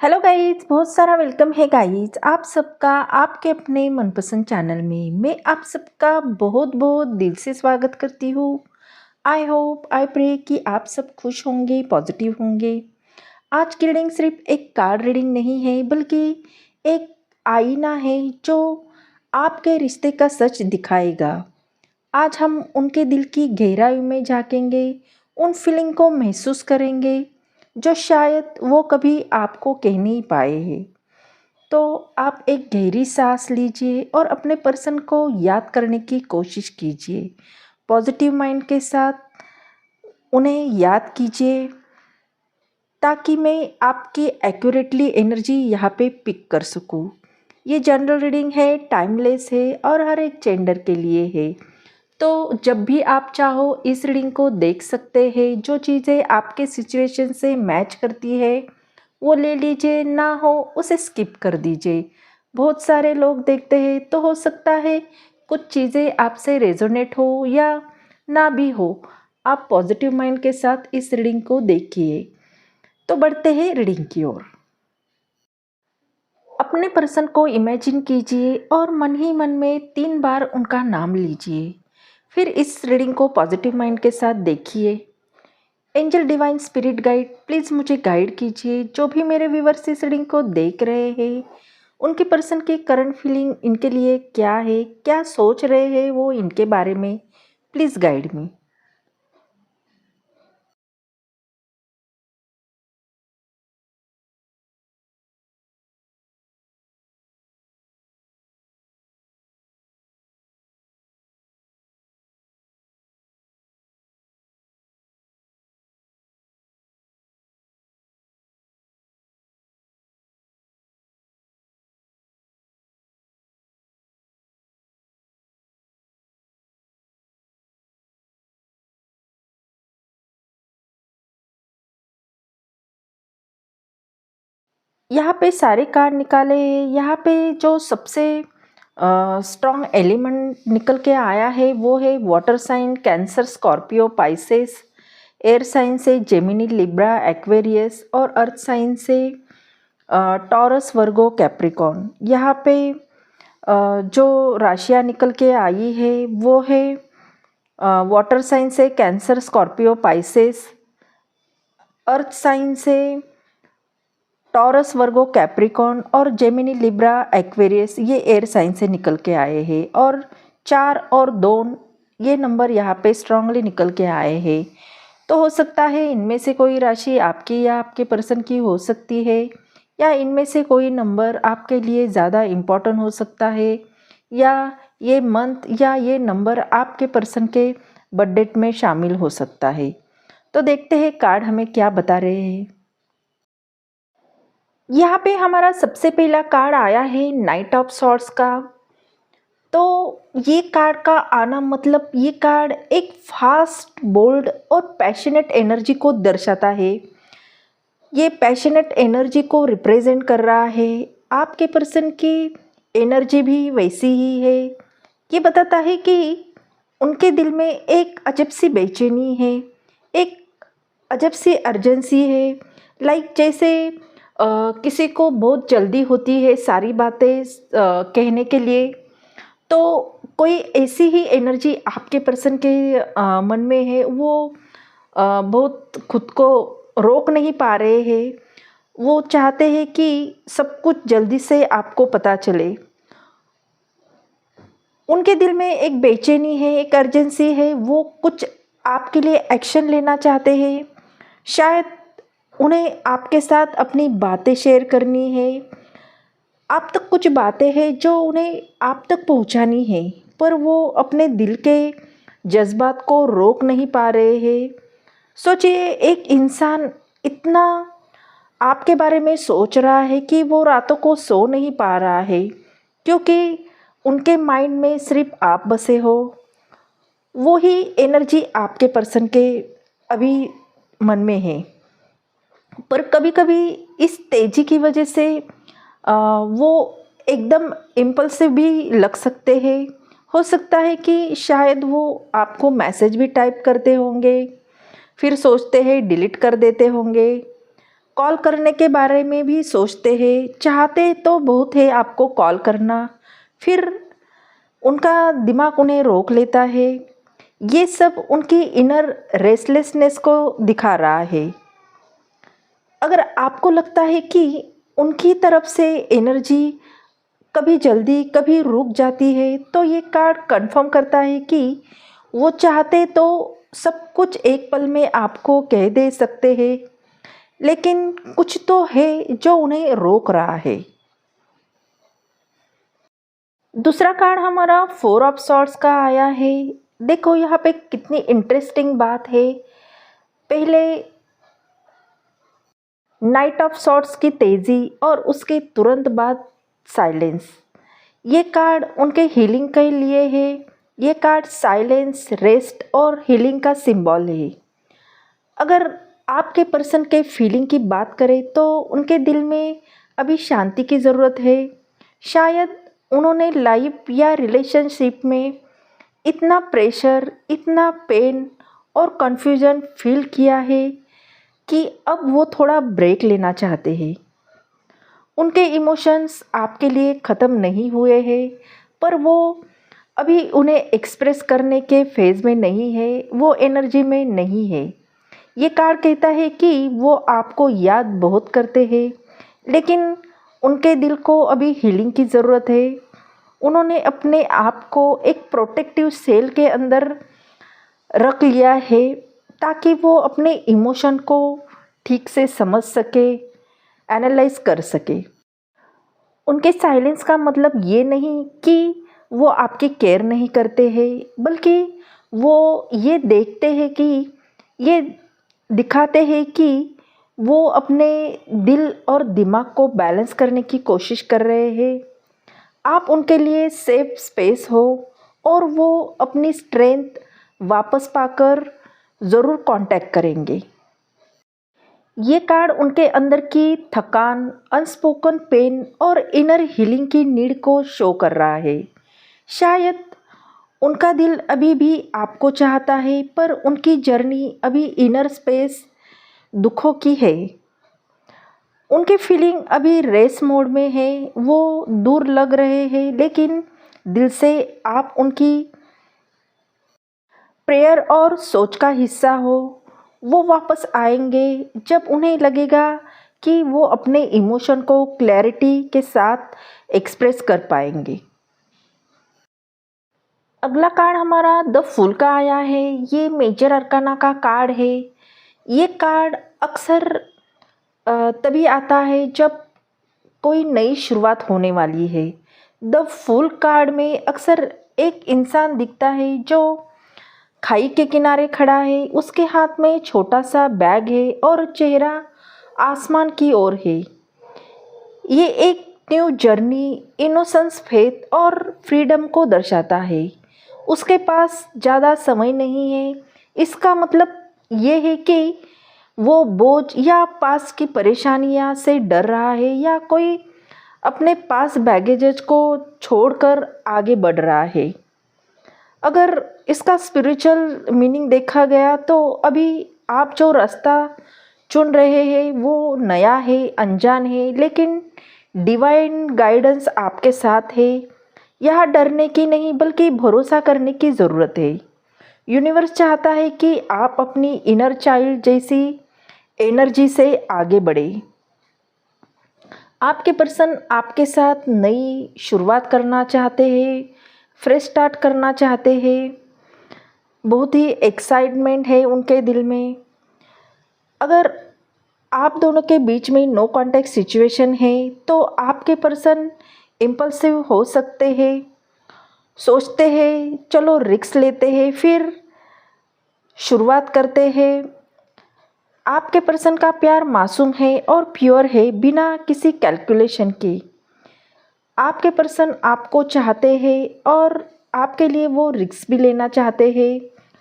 Hello guys, बहुत सारा welcome है गाइज आप सबका आपके अपने मनपसंद चैनल में। मैं आप सबका बहुत बहुत दिल से स्वागत करती हूँ। आई होप आई प्रे कि आप सब खुश होंगे, पॉजिटिव होंगे। आज की रीडिंग सिर्फ एक कार्ड रीडिंग नहीं है, बल्कि एक आईना है जो आपके रिश्ते का सच दिखाएगा। आज हम उनके दिल की गहराई में झाँकेंगे, उन फीलिंग को महसूस करेंगे जो शायद वो कभी आपको कह नहीं पाए हैं। तो आप एक गहरी सांस लीजिए और अपने पर्सन को याद करने की कोशिश कीजिए। पॉजिटिव माइंड के साथ उन्हें याद कीजिए ताकि मैं आपकी एक्यूरेटली एनर्जी यहाँ पे पिक कर सकूँ। ये जनरल रीडिंग है, टाइमलेस है और हर एक जेंडर के लिए है। तो जब भी आप चाहो इस रीडिंग को देख सकते हैं। जो चीज़ें आपके सिचुएशन से मैच करती है वो ले लीजिए, ना हो उसे स्किप कर दीजिए। बहुत सारे लोग देखते हैं तो हो सकता है कुछ चीज़ें आपसे रेजोनेट हो या ना भी हो। आप पॉजिटिव माइंड के साथ इस रीडिंग को देखिए। तो बढ़ते हैं रीडिंग की ओर। अपने पर्सन को इमेजिन कीजिए और मन ही मन में 3 बार उनका नाम लीजिए। फिर इस रीडिंग को पॉजिटिव माइंड के साथ देखिए। Angel divine spirit guide, please मुझे गाइड कीजिए। जो भी मेरे व्यूवर्स इस रीडिंग को देख रहे हैं, उनके पर्सन की करंट फीलिंग इनके लिए क्या है, क्या सोच रहे हैं वो इनके बारे में, प्लीज़ गाइड मी। यहाँ पे सारे कार्ड निकाले हैं। यहाँ पे जो सबसे स्ट्रॉन्ग एलिमेंट निकल के आया है वो है water sign, Cancer, Scorpio, Pisces. Air sign से जेमिनी, लिब्रा, एक्वेरियस और अर्थ साइन से टॉरस, वर्गो, कैप्रिकॉर्न। यहाँ पे जो राशियाँ निकल के आई है वो है वाटर साइन से Cancer, Scorpio, Pisces. Earth sign से टॉरस, वर्गो, कैप्रिकॉर्न और जेमिनी, लिब्रा, एक्वेरियस। ये एयर साइन से निकल के आए हैं और 4 और 2 ये नंबर यहाँ पे स्ट्रांगली निकल के आए हैं। तो हो सकता है इनमें से कोई राशि आपकी या आपके पर्सन की हो सकती है, या इनमें से कोई नंबर आपके लिए ज़्यादा इम्पोर्टेंट हो सकता है, या ये मंथ या ये नंबर आपके पर्सन के बर्थडेट में शामिल हो सकता है। तो देखते हैं कार्ड हमें क्या बता रहे हैं। यहाँ पे हमारा सबसे पहला कार्ड आया है नाइट ऑफ सॉर्ड्स का। तो ये कार्ड का आना मतलब ये कार्ड एक फास्ट, बोल्ड और पैशनेट एनर्जी को दर्शाता है। ये पैशनेट एनर्जी को रिप्रेजेंट कर रहा है। आपके पर्सन की एनर्जी भी वैसी ही है। ये बताता है कि उनके दिल में एक अजब सी बेचैनी है, एक अजब सी अर्जेंसी है। लाइक जैसे किसी को बहुत जल्दी होती है सारी बातें कहने के लिए। तो कोई ऐसी ही एनर्जी आपके पर्सन के मन में है। वो बहुत खुद को रोक नहीं पा रहे हैं। वो चाहते हैं कि सब कुछ जल्दी से आपको पता चले। उनके दिल में एक बेचैनी है, एक अर्जेंसी है। वो कुछ आपके लिए एक्शन लेना चाहते हैं। शायद उन्हें आपके साथ अपनी बातें शेयर करनी है। आप तक कुछ बातें हैं जो उन्हें आप तक पहुंचानी है, पर वो अपने दिल के जज्बात को रोक नहीं पा रहे हैं। सोचिए, एक इंसान इतना आपके बारे में सोच रहा है कि वो रातों को सो नहीं पा रहा है, क्योंकि उनके माइंड में सिर्फ आप बसे हो। वो ही एनर्जी आपके पर्सन के अभी मन में है। पर कभी कभी इस तेजी की वजह से वो एकदम इम्पल्सिव भी लग सकते हैं। हो सकता है कि शायद वो आपको मैसेज भी टाइप करते होंगे, फिर सोचते हैं डिलीट कर देते होंगे। कॉल करने के बारे में भी सोचते हैं, चाहते तो बहुत है आपको कॉल करना, फिर उनका दिमाग उन्हें रोक लेता है। ये सब उनकी इनर रेस्टलेसनेस को दिखा रहा है। अगर आपको लगता है कि उनकी तरफ से एनर्जी कभी जल्दी कभी रुक जाती है, तो ये कार्ड कंफर्म करता है कि वो चाहते तो सब कुछ एक पल में आपको कह दे सकते हैं, लेकिन कुछ तो है जो उन्हें रोक रहा है। दूसरा कार्ड हमारा 4 ऑफ सॉर्ड्स का आया है। देखो यहाँ पे कितनी इंटरेस्टिंग बात है। पहले नाइट ऑफ सॉर्ड्स की तेज़ी और उसके तुरंत बाद साइलेंस। ये कार्ड उनके हीलिंग के लिए है। ये कार्ड साइलेंस, रेस्ट और हीलिंग का सिंबल है। अगर आपके पर्सन के फीलिंग की बात करें तो उनके दिल में अभी शांति की ज़रूरत है। शायद उन्होंने लाइफ या रिलेशनशिप में इतना प्रेशर, इतना पेन और कन्फ्यूजन फील किया है कि अब वो थोड़ा ब्रेक लेना चाहते हैं। उनके इमोशंस आपके लिए ख़त्म नहीं हुए हैं, पर वो अभी उन्हें एक्सप्रेस करने के फेज़ में नहीं है, वो एनर्जी में नहीं है। ये कार्ड कहता है कि वो आपको याद बहुत करते हैं, लेकिन उनके दिल को अभी हीलिंग की ज़रूरत है। उन्होंने अपने आप को एक प्रोटेक्टिव सेल के अंदर रख लिया है ताकि वो अपने इमोशन को ठीक से समझ सके, एनालाइज कर सके। उनके साइलेंस का मतलब ये नहीं कि वो आपकी केयर नहीं करते हैं, बल्कि वो ये देखते हैं कि ये दिखाते हैं कि वो अपने दिल और दिमाग को बैलेंस करने की कोशिश कर रहे हैं। आप उनके लिए सेफ स्पेस हो और वो अपनी स्ट्रेंथ वापस पाकर ज़रूर कांटेक्ट करेंगे। ये कार्ड उनके अंदर की थकान, अनस्पोकन पेन और इनर हीलिंग की नीड को शो कर रहा है। शायद उनका दिल अभी भी आपको चाहता है, पर उनकी जर्नी अभी इनर स्पेस दुखों की है। उनकी फीलिंग अभी रेस मोड में है, वो दूर लग रहे हैं, लेकिन दिल से आप उनकी प्रेयर और सोच का हिस्सा हो। वो वापस आएंगे जब उन्हें लगेगा कि वो अपने इमोशन को क्लैरिटी के साथ एक्सप्रेस कर पाएंगे। अगला कार्ड हमारा द फूल का आया है। ये मेजर अरकाना का कार्ड है। ये कार्ड अक्सर तभी आता है जब कोई नई शुरुआत होने वाली है। द फूल कार्ड में अक्सर एक इंसान दिखता है जो खाई के किनारे खड़ा है। उसके हाथ में छोटा सा बैग है और चेहरा आसमान की ओर है। ये एक न्यू जर्नी, इनोसेंस, फेथ और फ्रीडम को दर्शाता है। उसके पास ज़्यादा समय नहीं है। इसका मतलब ये है कि वो बोझ या पास की परेशानियां से डर रहा है या कोई अपने पास बैगेजेज को छोड़कर आगे बढ़ रहा है। अगर इसका स्पिरिचुअल मीनिंग देखा गया तो अभी आप जो रास्ता चुन रहे हैं वो नया है, अनजान है, लेकिन डिवाइन गाइडेंस आपके साथ है। यह डरने की नहीं बल्कि भरोसा करने की ज़रूरत है। यूनिवर्स चाहता है कि आप अपनी इनर चाइल्ड जैसी एनर्जी से आगे बढ़े। आपके पर्सन आपके साथ नई शुरुआत करना चाहते हैं, फ्रेश स्टार्ट करना चाहते हैं। बहुत ही एक्साइटमेंट है उनके दिल में। अगर आप दोनों के बीच में नो कांटेक्ट सिचुएशन है तो आपके पर्सन इम्पल्सिव हो सकते हैं, सोचते हैं चलो रिस्क लेते हैं, फिर शुरुआत करते हैं। आपके पर्सन का प्यार मासूम है और प्योर है, बिना किसी कैलकुलेशन के। आपके पर्सन आपको चाहते हैं और आपके लिए वो रिस्क भी लेना चाहते हैं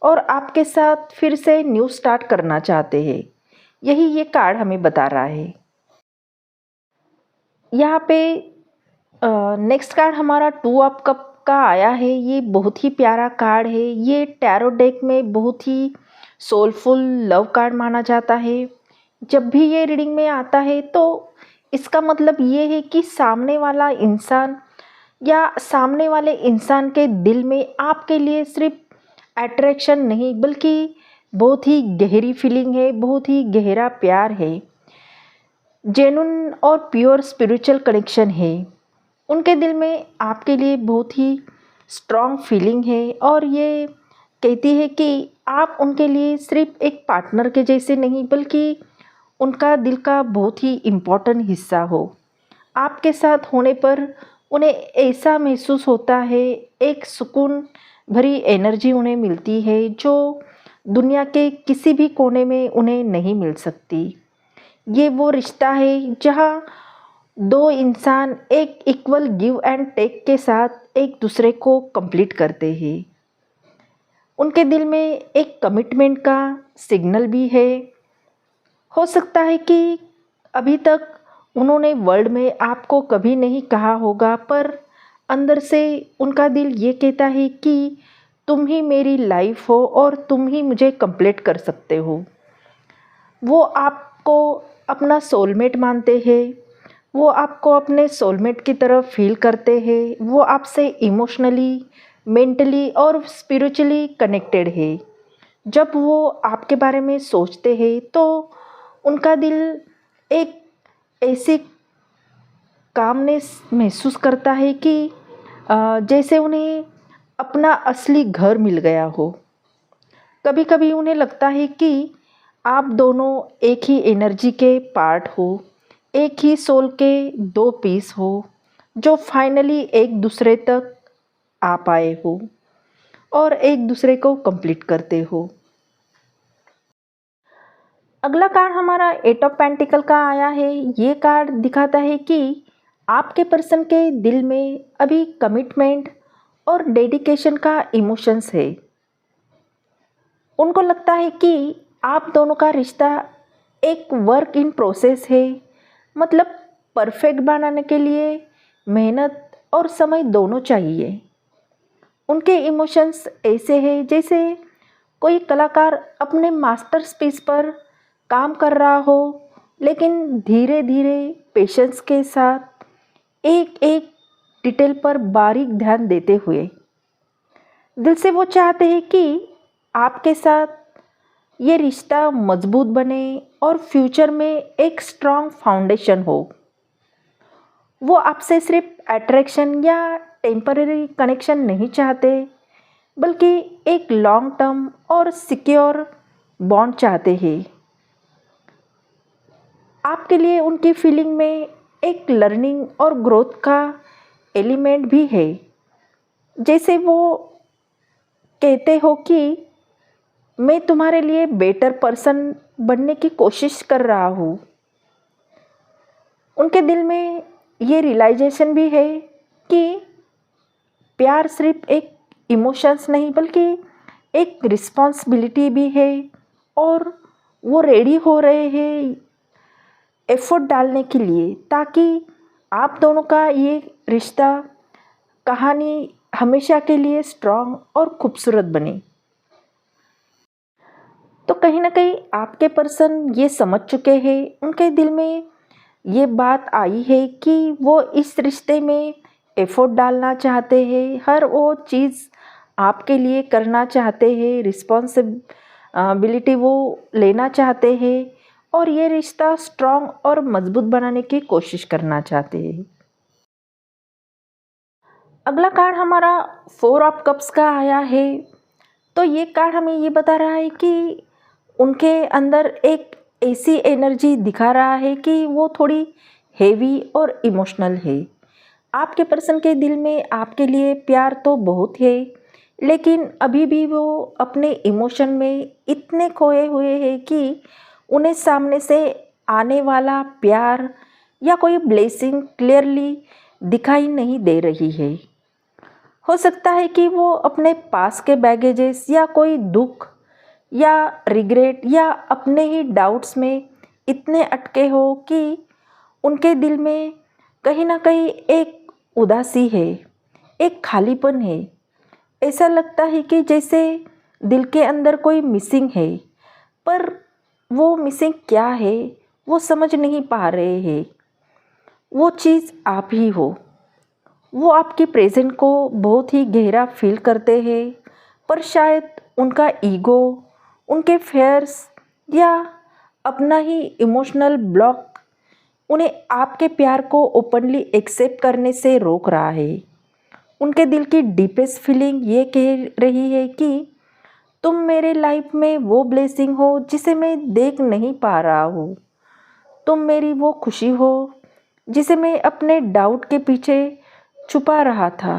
और आपके साथ फिर से न्यू स्टार्ट करना चाहते हैं। यही ये कार्ड हमें बता रहा है। यहाँ पे नेक्स्ट कार्ड हमारा 2 ऑफ कप का आया है। ये बहुत ही प्यारा कार्ड है। ये टैरो डेक में बहुत ही सोलफुल लव कार्ड माना जाता है। जब भी ये रीडिंग में आता है तो इसका मतलब ये है कि सामने वाला इंसान या सामने वाले इंसान के दिल में आपके लिए सिर्फ अट्रैक्शन नहीं बल्कि बहुत ही गहरी फीलिंग है, बहुत ही गहरा प्यार है, जेन्युइन और प्योर स्पिरिचुअल कनेक्शन है। उनके दिल में आपके लिए बहुत ही स्ट्रॉन्ग फीलिंग है और ये कहती है कि आप उनके लिए सिर्फ एक पार्टनर के जैसे नहीं बल्कि उनका दिल का बहुत ही इम्पोर्टेंट हिस्सा हो। आपके साथ होने पर उन्हें ऐसा महसूस होता है, एक सुकून भरी एनर्जी उन्हें मिलती है जो दुनिया के किसी भी कोने में उन्हें नहीं मिल सकती। ये वो रिश्ता है जहाँ दो इंसान एक इक्वल गिव एंड टेक के साथ एक दूसरे को कंप्लीट करते हैं। उनके दिल में एक कमिटमेंट का सिग्नल भी है। हो सकता है कि अभी तक उन्होंने वर्ल्ड में आपको कभी नहीं कहा होगा, पर अंदर से उनका दिल ये कहता है कि तुम ही मेरी लाइफ हो और तुम ही मुझे कंप्लीट कर सकते हो। वो आपको अपना सोलमेट मानते हैं, वो आपको अपने सोलमेट की तरफ फील करते हैं, वो आपसे इमोशनली, मेंटली और स्पिरिचुअली कनेक्टेड है। जब वो आपके बारे में सोचते हैं तो उनका दिल एक ऐसी कामनेस महसूस करता है कि जैसे उन्हें अपना असली घर मिल गया हो। कभी कभी उन्हें लगता है कि आप दोनों एक ही एनर्जी के पार्ट हो, एक ही सोल के दो पीस हो जो फाइनली एक दूसरे तक आ पाए हो और एक दूसरे को कंप्लीट करते हो। अगला कार्ड हमारा एट ऑफ पेंटिकल का आया है। ये कार्ड दिखाता है कि आपके पर्सन के दिल में अभी कमिटमेंट और डेडिकेशन का इमोशंस है। उनको लगता है कि आप दोनों का रिश्ता एक वर्क इन प्रोसेस है, मतलब परफेक्ट बनाने के लिए मेहनत और समय दोनों चाहिए। उनके इमोशंस ऐसे हैं जैसे कोई कलाकार अपने मास्टरपीस पर काम कर रहा हो, लेकिन धीरे धीरे पेशेंस के साथ एक एक डिटेल पर बारीक ध्यान देते हुए। दिल से वो चाहते हैं कि आपके साथ ये रिश्ता मजबूत बने और फ्यूचर में एक स्ट्रॉन्ग फाउंडेशन हो। वो आपसे सिर्फ अट्रैक्शन या टेम्पररी कनेक्शन नहीं चाहते बल्कि एक लॉन्ग टर्म और सिक्योर बॉन्ड चाहते हैं। आपके लिए उनकी फीलिंग में एक लर्निंग और ग्रोथ का एलिमेंट भी है, जैसे वो कहते हो कि मैं तुम्हारे लिए बेटर पर्सन बनने की कोशिश कर रहा हूँ। उनके दिल में ये रियलाइजेशन भी है कि प्यार सिर्फ एक इमोशंस नहीं बल्कि एक रिस्पॉन्सिबिलिटी भी है और वो रेडी हो रहे हैं एफर्ट डालने के लिए ताकि आप दोनों का ये रिश्ता, कहानी हमेशा के लिए स्ट्रॉन्ग और खूबसूरत बने। तो कहीं ना कहीं आपके पर्सन ये समझ चुके हैं, उनके दिल में ये बात आई है कि वो इस रिश्ते में एफर्ट डालना चाहते हैं, हर वो चीज़ आपके लिए करना चाहते हैं, रिस्पॉन्सिबिलिटी वो लेना चाहते हैं और ये रिश्ता स्ट्रॉन्ग और मजबूत बनाने की कोशिश करना चाहते हैं। अगला कार्ड हमारा 4 ऑफ कप्स का आया है। तो ये कार्ड हमें ये बता रहा है कि उनके अंदर एक ऐसी एनर्जी दिखा रहा है कि वो थोड़ी हेवी और इमोशनल है। आपके पर्सन के दिल में आपके लिए प्यार तो बहुत है, लेकिन अभी भी वो अपने इमोशन में इतने खोए हुए हैं कि उन्हें सामने से आने वाला प्यार या कोई ब्लेसिंग क्लियरली दिखाई नहीं दे रही है। हो सकता है कि वो अपने पास के बैगेजेस या कोई दुख या रिग्रेट या अपने ही डाउट्स में इतने अटके हो कि उनके दिल में कहीं ना कहीं एक उदासी है, एक खालीपन है। ऐसा लगता है कि जैसे दिल के अंदर कोई मिसिंग है, पर वो मिसिंग क्या है वो समझ नहीं पा रहे हैं। वो चीज़ आप ही हो। वो आपकी प्रेजेंट को बहुत ही गहरा फील करते हैं, पर शायद उनका ईगो, उनके फेयर्स या अपना ही इमोशनल ब्लॉक उन्हें आपके प्यार को ओपनली एक्सेप्ट करने से रोक रहा है। उनके दिल की डीपेस्ट फीलिंग ये कह रही है कि तुम मेरे लाइफ में वो ब्लेसिंग हो जिसे मैं देख नहीं पा रहा हूँ। तुम मेरी वो खुशी हो जिसे मैं अपने डाउट के पीछे छुपा रहा था।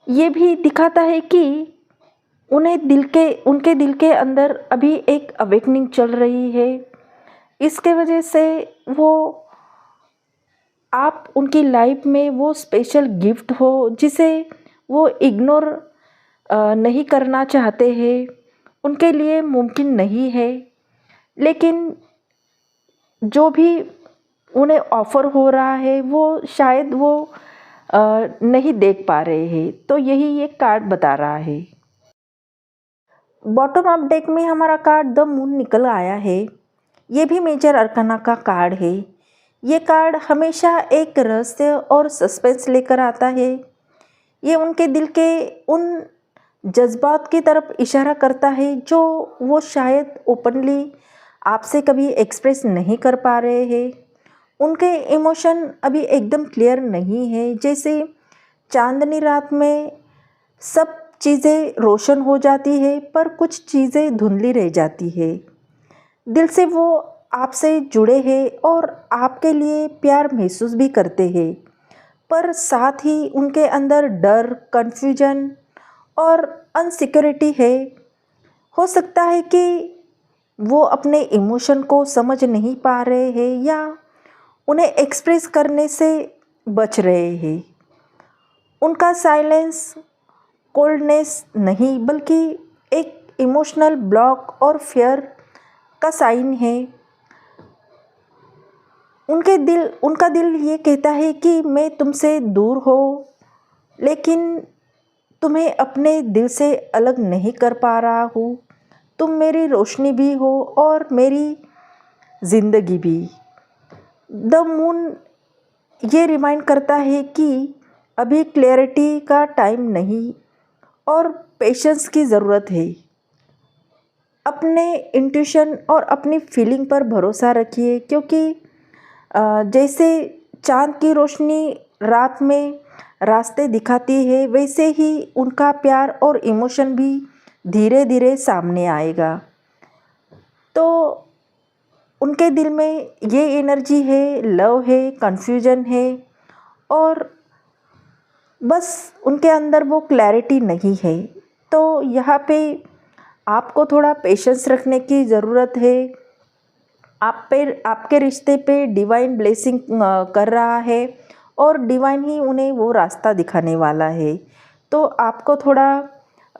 ये भी दिखाता है कि उनके दिल के अंदर अभी एक अवेकनिंग चल रही है। इसके वजह से वो आप उनकी लाइफ में वो स्पेशल गिफ्ट हो जिसे वो इग्नोर नहीं करना चाहते हैं। उनके लिए मुमकिन नहीं है, लेकिन जो भी उन्हें ऑफ़र हो रहा है वो शायद वो नहीं देख पा रहे हैं। तो यही ये कार्ड बता रहा है। बॉटम अप डेक में हमारा कार्ड द मून निकल आया है। ये भी मेजर अरकाना का कार्ड है। ये कार्ड हमेशा एक रहस्य और सस्पेंस लेकर आता है। ये उनके दिल के उन जज्बात की तरफ इशारा करता है जो वो शायद ओपनली आपसे कभी एक्सप्रेस नहीं कर पा रहे हैं। उनके इमोशन अभी एकदम क्लियर नहीं है। जैसे चांदनी रात में सब चीज़ें रोशन हो जाती है, पर कुछ चीज़ें धुंधली रह जाती है। दिल से वो आपसे जुड़े हैं और आपके लिए प्यार महसूस भी करते हैं, पर साथ ही उनके अंदर डर, कन्फ्यूजन और अनसिक्योरिटी है। हो सकता है कि वो अपने इमोशन को समझ नहीं पा रहे हैं या उन्हें एक्सप्रेस करने से बच रहे हैं। उनका साइलेंस कोल्डनेस नहीं, बल्कि एक इमोशनल ब्लॉक और फियर का साइन है। उनका दिल ये कहता है कि मैं तुमसे दूर हो, लेकिन तुम्हें अपने दिल से अलग नहीं कर पा रहा हूँ। तुम मेरी रोशनी भी हो और मेरी ज़िंदगी भी। द मून ये रिमाइंड करता है कि अभी क्लैरिटी का टाइम नहीं और पेशेंस की ज़रूरत है। अपने इंट्यूशन और अपनी फीलिंग पर भरोसा रखिए, क्योंकि जैसे चाँद की रोशनी रात में रास्ते दिखाती है, वैसे ही उनका प्यार और इमोशन भी धीरे धीरे सामने आएगा। तो उनके दिल में ये एनर्जी है, लव है, कन्फ्यूजन है, और बस उनके अंदर वो क्लैरिटी नहीं है। तो यहाँ पे आपको थोड़ा पेशेंस रखने की ज़रूरत है। आपके रिश्ते पे डिवाइन ब्लेसिंग कर रहा है और डिवाइन ही उन्हें वो रास्ता दिखाने वाला है। तो आपको थोड़ा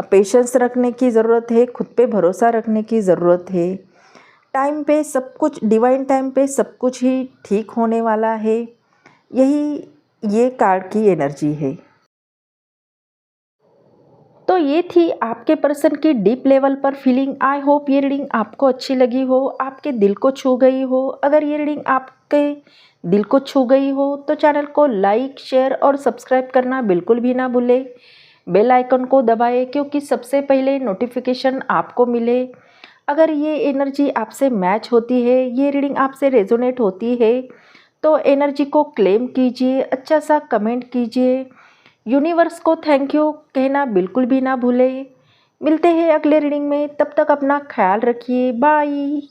पेशेंस रखने की ज़रूरत है, खुद पे भरोसा रखने की ज़रूरत है। टाइम पे सब कुछ, डिवाइन टाइम पे सब कुछ ही ठीक होने वाला है। यही ये कार्ड की एनर्जी है। तो ये थी आपके पर्सन की डीप लेवल पर फीलिंग। आई होप ये रीडिंग आपको अच्छी लगी हो, आपके दिल को छू गई हो। अगर ये रीडिंग आपके दिल को छू गई हो तो चैनल को लाइक, शेयर और सब्सक्राइब करना बिल्कुल भी ना भूलें। बेल आइकन को दबाएं, क्योंकि सबसे पहले नोटिफिकेशन आपको मिले। अगर ये एनर्जी आपसे मैच होती है, ये रीडिंग आपसे रेजोनेट होती है, तो एनर्जी को क्लेम कीजिए, अच्छा सा कमेंट कीजिए। यूनिवर्स को थैंक यू कहना बिल्कुल भी ना भूलें। मिलते हैं अगले रीडिंग में, तब तक अपना ख्याल रखिए। बाय।